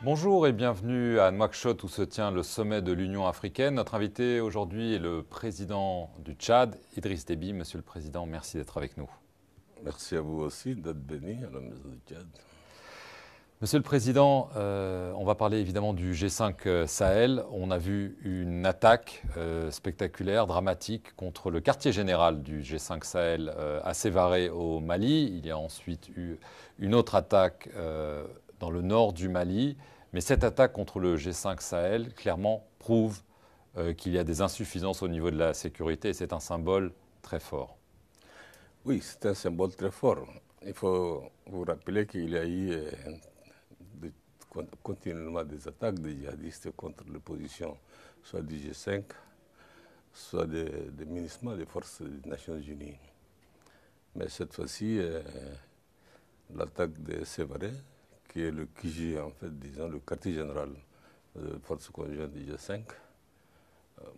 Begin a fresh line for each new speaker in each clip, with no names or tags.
Bonjour et bienvenue à Nouakchott où se tient le sommet de l'Union africaine. Notre invité aujourd'hui est le président du Tchad, Idriss Déby. Monsieur le Président, merci d'être avec nous.
Merci à vous aussi d'être béni à la Maison du Tchad.
Monsieur le Président, on va parler évidemment du G5 Sahel. On a vu une attaque spectaculaire, dramatique, contre le quartier général du G5 Sahel à Sévaré au Mali. Il y a ensuite eu une autre attaque dans le nord du Mali. Mais cette attaque contre le G5 Sahel, clairement, prouve qu'il y a des insuffisances au niveau de la sécurité et c'est un symbole très fort.
Oui, c'est un symbole très fort. Il faut vous rappeler qu'il y a eu continuellement des attaques des djihadistes contre les positions, soit du G5, soit des MINUSMA, des forces des Nations Unies. Mais cette fois-ci, l'attaque de Sévaré, qui est le QG, en fait, disons, le quartier général de forces conjointes du G5,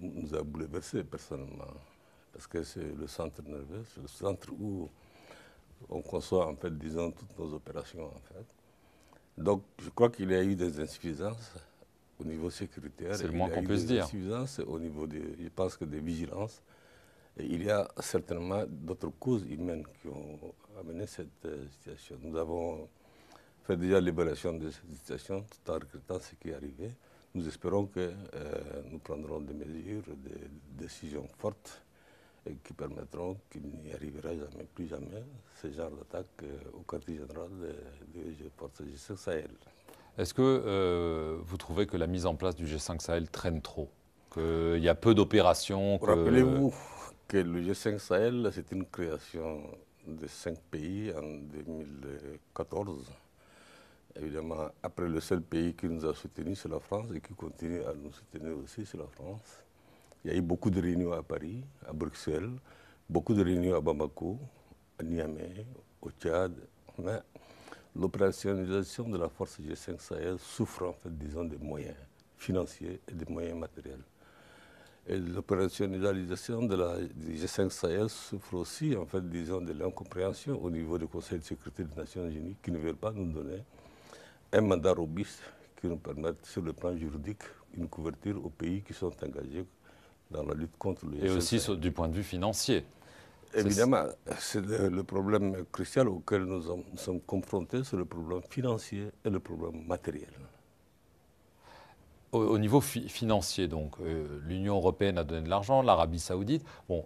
nous a bouleversés personnellement. Parce que c'est le centre nerveux, c'est le centre où on conçoit, en fait, disons, toutes nos opérations, en fait. Donc, je crois qu'il y a eu des insuffisances au niveau sécuritaire.
C'est le moins qu'on puisse dire.
Il y a eu des insuffisances au niveau, je pense que des vigilances. Et il y a certainement d'autres causes humaines qui ont amené cette situation. Nous avons fait déjà l'évaluation de cette situation tout en regrettant ce qui est arrivé. Nous espérons que nous prendrons des mesures, des décisions fortes et qui permettront qu'il n'y arrivera jamais, plus jamais, ce genre d'attaque au quartier général des forces G5 Sahel.
Est-ce que vous trouvez que la mise en place du G5 Sahel traîne trop? Qu'il y a peu d'opérations?
Rappelez-vous que le G5 Sahel, c'est une création de 5 pays en 2014. Évidemment, après le seul pays qui nous a soutenus, c'est la France, et qui continue à nous soutenir aussi, c'est la France. Il y a eu beaucoup de réunions à Paris, à Bruxelles, beaucoup de réunions à Bamako, à Niamey, au Tchad. Mais l'opérationnalisation de la force G5 Sahel souffre en fait, disons, des moyens financiers et des moyens matériels. Et l'opérationnalisation du G5 Sahel souffre aussi, en fait, disons, de l'incompréhension au niveau du Conseil de sécurité des Nations Unies qui ne veulent pas nous donner un mandat robuste qui nous permette, sur le plan juridique, une couverture aux pays qui sont engagés dans la lutte contre le G5
Et aussi
Sahel.
du point de vue financier.
Évidemment, c'est le problème crucial auquel nous sommes confrontés, c'est le problème financier et le problème matériel.
Au niveau financier, donc, l'Union européenne a donné de l'argent, l'Arabie saoudite. Bon,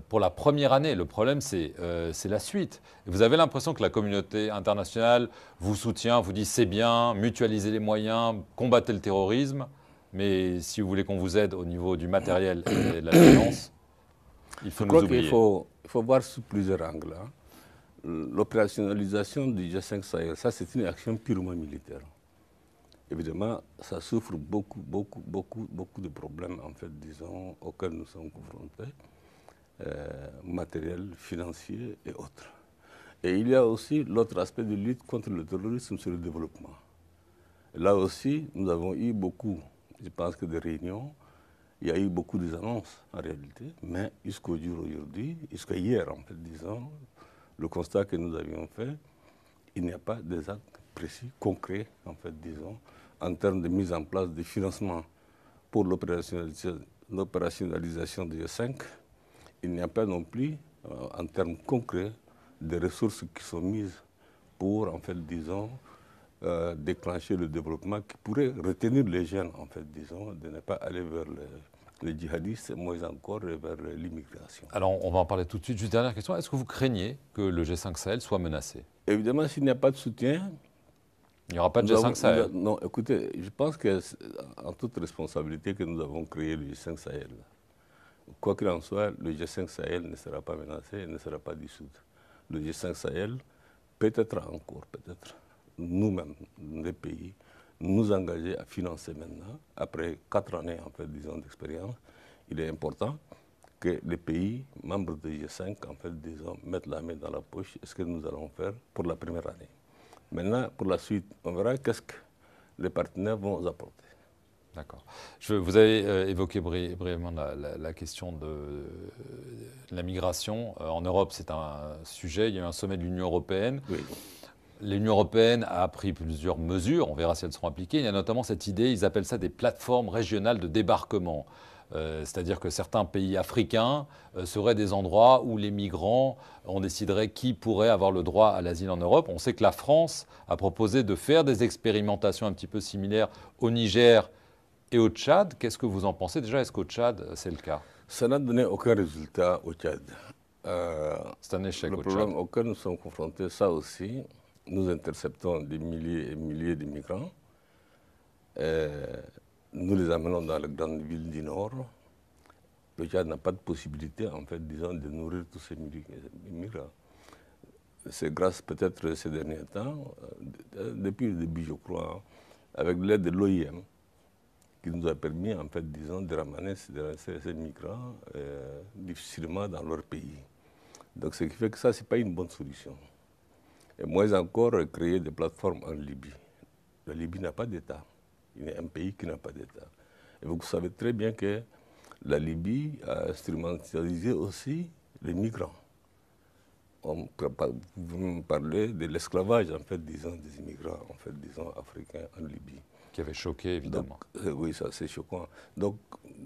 pour la première année, le problème, c'est la suite. Vous avez l'impression que la communauté internationale vous soutient, vous dit c'est bien, mutualisez les moyens, combattez le terrorisme, mais si vous voulez qu'on vous aide au niveau du matériel et de la finance, il faut nous oublier.
Il faut voir sous plusieurs angles. Hein. L'opérationnalisation du G5 Sahel, ça c'est une action purement militaire. Évidemment, ça souffre beaucoup de problèmes, en fait, disons, auxquels nous sommes confrontés, matériels, financiers et autres. Et il y a aussi l'autre aspect de lutte contre le terrorisme, c'est le développement. Et là aussi, nous avons eu beaucoup, je pense que des réunions, il y a eu beaucoup d'annonces en réalité, mais jusqu'au jour aujourd'hui, jusqu'à hier, en fait, disons, le constat que nous avions fait, il n'y a pas des actes précis, concrets, en fait, disons, en termes de mise en place de financement pour l'opérationnalisation du G5. Il n'y a pas non plus, en termes concrets, des ressources qui sont mises pour, en fait, disons, déclencher le développement qui pourrait retenir les jeunes, en fait, disons, de ne pas aller vers les djihadistes, moins encore vers l'immigration.
Alors, on va en parler tout de suite. Juste dernière question, est-ce que vous craignez que le G5 Sahel soit menacé?
Évidemment, s'il n'y a pas de soutien,
il n'y aura pas de G5 Sahel.
Non, écoutez, je pense qu'en toute responsabilité que nous avons créé le G5 Sahel. Quoi qu'il en soit, le G5 Sahel ne sera pas menacé, ne sera pas dissous. Le G5 Sahel, peut-être encore, peut-être, nous-mêmes, les pays, nous engager à financer maintenant, après 4 années, en fait, disons, d'expérience, il est important que les pays membres du G5, en fait, disons, mettent la main dans la poche, ce que nous allons faire pour la première année. Maintenant, pour la suite, on verra qu'est-ce que les partenaires vont apporter.
D'accord. Vous avez évoqué brièvement la question de la migration. En Europe, c'est un sujet. Il y a eu un sommet de l'Union européenne.
Oui.
l'Union européenne a pris plusieurs mesures, on verra si elles seront appliquées. Il y a notamment cette idée, ils appellent ça des plateformes régionales de débarquement. C'est-à-dire que certains pays africains seraient des endroits où les migrants, on déciderait qui pourrait avoir le droit à l'asile en Europe. On sait que la France a proposé de faire des expérimentations un petit peu similaires au Niger et au Tchad. Qu'est-ce que vous en pensez? Déjà, est-ce qu'au Tchad, c'est le cas?
Ça n'a donné aucun résultat au Tchad.
C'est un échec
Le
au Tchad.
problème auquel nous sommes confrontés, ça aussi, nous interceptons des milliers et milliers de migrants. Nous les amenons dans les grandes villes du Nord. Le Tchad n'a pas de possibilité, en fait, disons, de nourrir tous ces migrants. C'est grâce peut-être ces derniers temps, depuis le début, je crois, hein, avec l'aide de l'OIM, qui nous a permis, en fait, disons, de ramener ces migrants difficilement dans leur pays. Donc, ce qui fait que ça, ce n'est pas une bonne solution. Et moins encore, créer des plateformes en Libye. La Libye n'a pas d'État. Il est un pays qui n'a pas d'État. Et vous savez très bien que la Libye a instrumentalisé aussi les migrants. Vous me parlez de l'esclavage, en fait, disons, des immigrants, en fait, disons, africains en Libye.
Qui avait choqué, évidemment.
Donc, oui, ça, c'est choquant. Donc,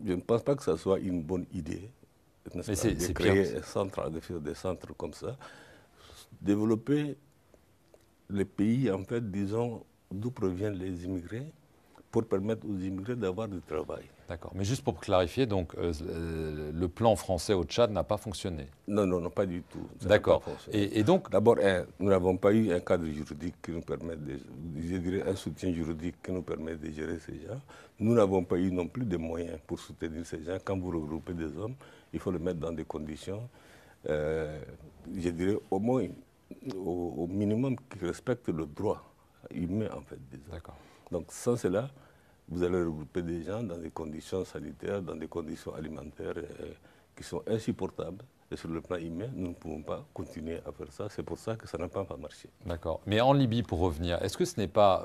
je ne pense pas que ça soit une bonne idée, de créer un centre, de faire des centres comme ça. Développer les pays, en fait, disons, d'où proviennent les immigrés, pour permettre aux immigrés d'avoir du travail.
D'accord. Mais juste pour clarifier, donc, le plan français au Tchad n'a pas fonctionné?
Non, non, non, pas du tout.
D'accord. Et donc,
d'abord, nous n'avons pas eu un cadre juridique qui nous permette je dirais un soutien juridique qui nous permette de gérer ces gens. Nous n'avons pas eu non plus de moyens pour soutenir ces gens. Quand vous regroupez des hommes, il faut les mettre dans des conditions, je dirais au moins, au minimum, qui respectent le droit humain, en fait.
D'accord.
Donc, sans cela, vous allez regrouper des gens dans des conditions sanitaires, dans des conditions alimentaires qui sont insupportables. Et sur le plan humain, nous ne pouvons pas continuer à faire ça. C'est pour ça que ça n'a pas marché.
D'accord. Mais en Libye, pour revenir, est-ce que ce n'est pas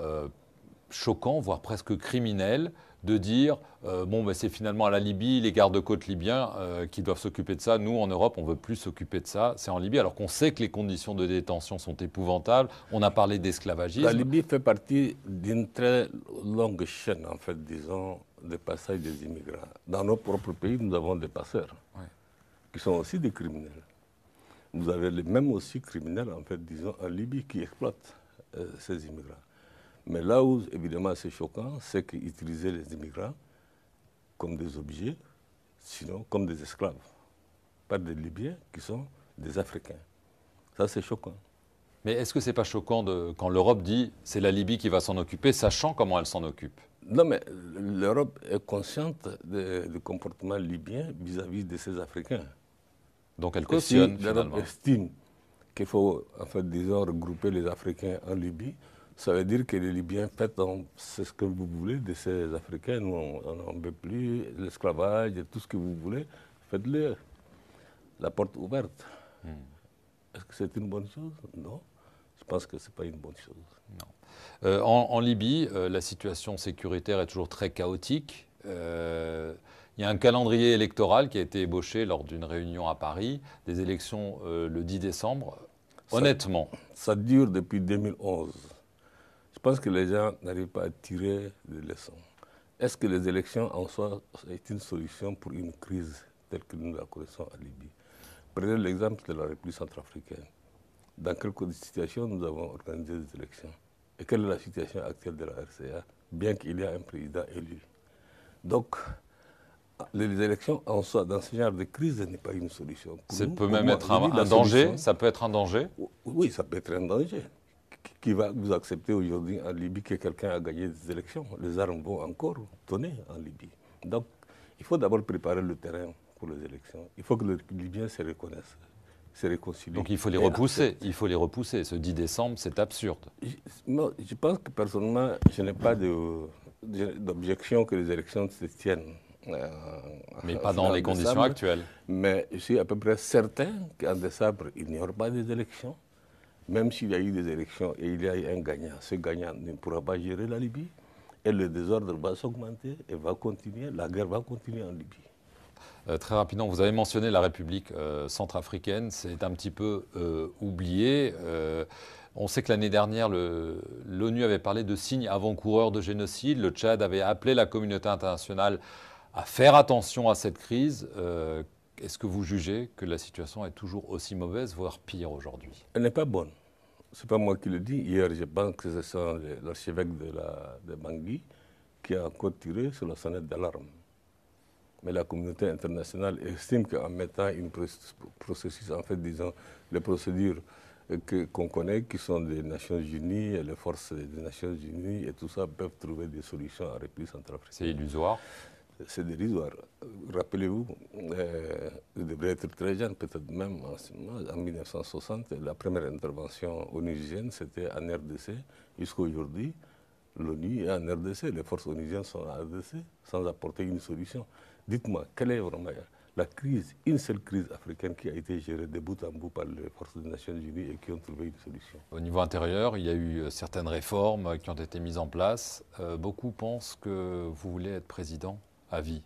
choquant, voire presque criminel, de dire bon, ben, c'est finalement à la Libye, les gardes-côtes libyens qui doivent s'occuper de ça. Nous, en Europe, on ne veut plus s'occuper de ça. C'est en Libye, alors qu'on sait que les conditions de détention sont épouvantables. On a parlé d'esclavagisme.
La Libye fait partie d'une très longue chaîne, en fait, disons, de passage des immigrants. Dans nos propres pays, nous avons des passeurs, qui sont aussi des criminels. Vous avez les mêmes aussi criminels, en fait, disons, en Libye, qui exploitent ces immigrants. Mais là où, évidemment, c'est choquant, c'est qu'ils utilisaient les immigrants comme des objets, sinon comme des esclaves. Pas des Libyens qui sont des Africains. Ça, c'est choquant.
Mais est-ce que ce n'est pas choquant quand l'Europe dit c'est la Libye qui va s'en occuper, sachant comment elle s'en occupe?
Non, mais l'Europe est consciente du comportement libyen vis-à-vis de ces Africains.
Donc elle cautionne,
si l'Europe estime qu'il faut, en fait, disons, regrouper les Africains en Libye, ça veut dire que les Libyens, faites ce que vous voulez de ces Africains. Nous, on n'en veut plus, l'esclavage, tout ce que vous voulez, faites-le. La porte ouverte. Est-ce que c'est une bonne chose? Non. Je pense que ce n'est pas une bonne chose.
Non. En Libye, la situation sécuritaire est toujours très chaotique. Il y a un calendrier électoral qui a été ébauché lors d'une réunion à Paris, des élections le 10 décembre. Honnêtement.
Ça dure depuis 2011. Je pense que les gens n'arrivent pas à tirer des leçons. Est-ce que les élections en soi sont une solution pour une crise telle que nous la connaissons en Libye? Prenez l'exemple de la République centrafricaine. Dans quelques situations, nous avons organisé des élections. Et quelle est la situation actuelle de la RCA, bien qu'il y ait un président élu? Donc, les élections en soi, dans ce genre de crise, n'est pas une solution.
Ça peut même être un danger. Ça peut être un danger.
Oui, ça peut être un danger. Qui va vous accepter aujourd'hui en Libye que quelqu'un a gagné des élections? Les armes vont encore donner en Libye. Donc, il faut d'abord préparer le terrain pour les élections. Il faut que les Libyens se reconnaissent, se réconcilient.
Donc il faut les repousser. Il faut les repousser. Ce 10 décembre, c'est absurde.
Je pense que personnellement, je n'ai pas d'objection que les élections se tiennent.
Mais pas dans les conditions actuelles.
Mais je suis à peu près certain qu'en décembre, il n'y aura pas des élections. Même s'il y a eu des élections et il y a eu un gagnant, ce gagnant ne pourra pas gérer la Libye. Et le désordre va s'augmenter et va continuer. La guerre va continuer en Libye.
Très rapidement, vous avez mentionné la République centrafricaine. C'est un petit peu oublié. On sait que l'année dernière, l'ONU avait parlé de signes avant-coureurs de génocide. Le Tchad avait appelé la communauté internationale à faire attention à cette crise. Est-ce que vous jugez que la situation est toujours aussi mauvaise, voire pire aujourd'hui?
Elle n'est pas bonne. Ce n'est pas moi qui le dis. Hier, je pense que c'est l'archevêque de Bangui qui a encore tiré sur la sonnette d'alarme. Mais la communauté internationale estime qu'en mettant une processus, en fait, disons, les procédures qu'on connaît, qui sont des Nations Unies, les forces des Nations Unies et tout ça, peuvent trouver des solutions à République centrafricaine.
C'est illusoire.
C'est dérisoire. Rappelez-vous, je devrais être très jeune, peut-être même en 1960, la première intervention onusienne, c'était en RDC. Jusqu'à aujourd'hui, l'ONU est en RDC, les forces onusiennes sont en RDC, sans apporter une solution. Dites-moi, quelle est vraiment la crise, une seule crise africaine qui a été gérée de bout en bout par les forces des Nations Unies et qui ont trouvé une solution?
Au niveau intérieur, il y a eu certaines réformes qui ont été mises en place. Beaucoup pensent que vous voulez être président à vie.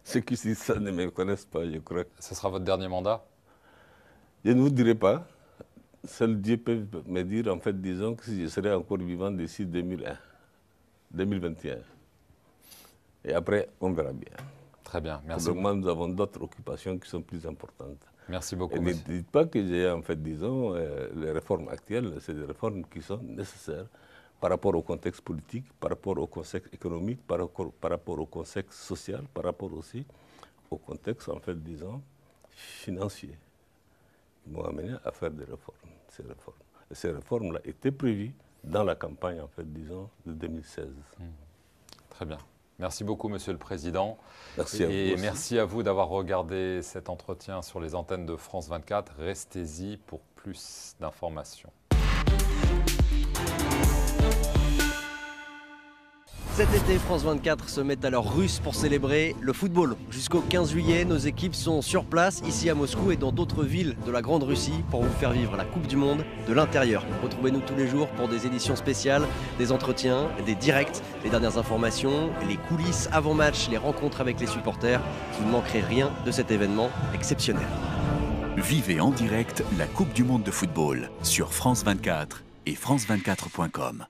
Ceux qui disent ça ne me connaissent pas, je crois.
Ce sera votre dernier mandat?
Je ne vous dirai pas. Seul Dieu peut me dire, en fait, disons que si je serai encore vivant d'ici 2021. Et après, on verra bien.
Très bien, merci.
Pour le moment, nous avons d'autres occupations qui sont plus importantes.
Merci beaucoup.
Et ne dites pas que j'ai, en fait, disons, les réformes actuelles, c'est des réformes qui sont nécessaires par rapport au contexte politique, par rapport au contexte économique, par rapport au contexte social, par rapport aussi au contexte, en fait, disons, financier. Ils m'ont amené à faire des réformes, ces réformes. Et ces réformes-là étaient prévues dans la campagne, en fait, disons, de 2016.
Très bien. Merci beaucoup, Monsieur le Président.
Merci à vous.
Et merci à vous d'avoir regardé cet entretien sur les antennes de France 24. Restez-y pour plus d'informations.
Cet été, France 24 se met à l'heure russe pour célébrer le football. Jusqu'au 15 juillet, nos équipes sont sur place, ici à Moscou et dans d'autres villes de la Grande Russie, pour vous faire vivre la Coupe du Monde de l'intérieur. Retrouvez-nous tous les jours pour des éditions spéciales, des entretiens, des directs, les dernières informations, les coulisses avant-match, les rencontres avec les supporters. Vous ne manquerez rien de cet événement exceptionnel.
Vivez en direct la Coupe du Monde de football sur France 24 et France24.com.